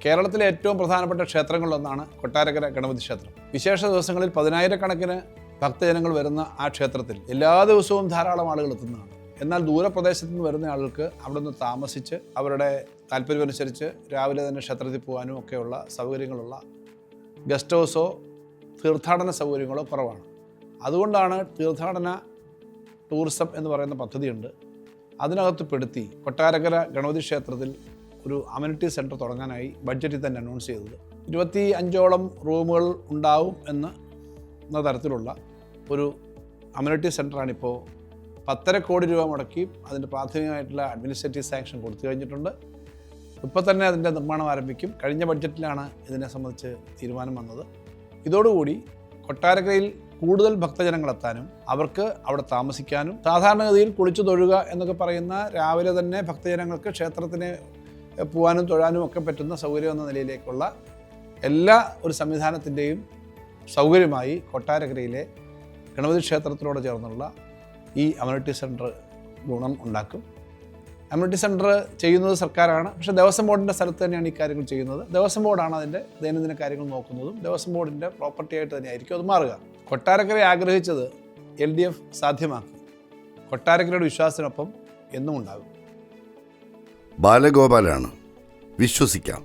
കേരളത്തിലെ ഏറ്റവും പ്രധാനപ്പെട്ട ക്ഷേത്രങ്ങളിലൊന്നാണ് കൊട്ടാരക്കര ഗണപതി ക്ഷേത്രം. വിശേഷ ദിവസങ്ങളിൽ 10,000-കണക്കിന് ഭക്തജനങ്ങൾ വരുന്ന ആ ക്ഷേത്രത്തിൽ എല്ലാ ദിവസവും ധാരാളം ആളുകൾ എത്തുന്നതാണ്. എന്നാൽ ദൂരപ്രദേശത്ത് നിന്ന് വരുന്ന ആളുകൾക്ക് അവിടെ നിന്ന് താമസിച്ച് അവരുടെ താല്പര്യമനുസരിച്ച് രാവിലെ തന്നെ ക്ഷേത്രത്തിൽ പോകാനും ഒക്കെയുള്ള സൗകര്യങ്ങളുള്ള ഗസ്റ്റ് ഹൗസോ തീർത്ഥാടന സൗകര്യങ്ങളോ കുറവാണ്. അതുകൊണ്ടാണ് തീർത്ഥാടന ടൂറിസം എന്ന് പറയുന്ന പദ്ധതിയുണ്ട്. അതിനകത്ത് പെടുത്തി കൊട്ടാരക്കര ഗണപതി ക്ഷേത്രത്തിൽ ഒരു അമ്യൂണിറ്റി സെൻറ്റർ തുടങ്ങാനായി ബഡ്ജറ്റിൽ തന്നെ അനൗൺസ് ചെയ്തത്. 25ഓളം റൂമുകൾ ഉണ്ടാവും എന്ന തരത്തിലുള്ള ഒരു അമ്യൂണിറ്റി സെൻറ്ററാണിപ്പോൾ 10.5 കോടി രൂപ മുടക്കി അതിൻ്റെ പ്രാഥമികമായിട്ടുള്ള അഡ്മിനിസ്ട്രേറ്റീവ് സാങ്ഷൻ കൊടുത്തു കഴിഞ്ഞിട്ടുണ്ട്. ഇപ്പോൾ തന്നെ അതിൻ്റെ നിർമ്മാണം ആരംഭിക്കും. കഴിഞ്ഞ ബഡ്ജറ്റിലാണ് ഇതിനെ സംബന്ധിച്ച് തീരുമാനം വന്നത്. ഇതോടുകൂടി കൊട്ടാരക്കരയിൽ കൂടുതൽ ഭക്തജനങ്ങളെത്താനും അവർക്ക് അവിടെ താമസിക്കാനും സാധാരണഗതിയിൽ കുളിച്ചു തൊഴുക എന്നൊക്കെ പറയുന്ന രാവിലെ തന്നെ ഭക്തജനങ്ങൾക്ക് ക്ഷേത്രത്തിന് പോകാനും തൊഴാനും ഒക്കെ പറ്റുന്ന സൗകര്യം എന്ന നിലയിലേക്കുള്ള എല്ലാ ഒരു സംവിധാനത്തിൻ്റെയും സൗകര്യമായി കൊട്ടാരക്കരയിലെ ഗണപതി ക്ഷേത്രത്തിനോട് ചേർന്നുള്ള ഈ അമ്യൂണിറ്റി സെൻറ്റർ ഗുണം ഉണ്ടാക്കും. അമ്യൂണിറ്റി സെൻറ്റർ ചെയ്യുന്നത് സർക്കാരാണ്. പക്ഷേ ദേവസ്വം ബോർഡിൻ്റെ സ്ഥലത്ത് തന്നെയാണ് ഈ കാര്യങ്ങൾ ചെയ്യുന്നത്. ദേവസ്വം ബോർഡാണ് അതിൻ്റെ ദൈനംദിന കാര്യങ്ങൾ നോക്കുന്നതും ദേവസ്വം ബോർഡിൻ്റെ പ്രോപ്പർട്ടി ആയിട്ട് തന്നെയായിരിക്കും അത് മാറുക. കൊട്ടാരക്കര ആഗ്രഹിച്ചത് LDF സാധ്യമാക്കി. കൊട്ടാരക്കരയുടെ വിശ്വാസത്തിനൊപ്പം എന്നും ഉണ്ടാകും. ബാലഗോപാലാണ്. വിശ്വസിക്കാം.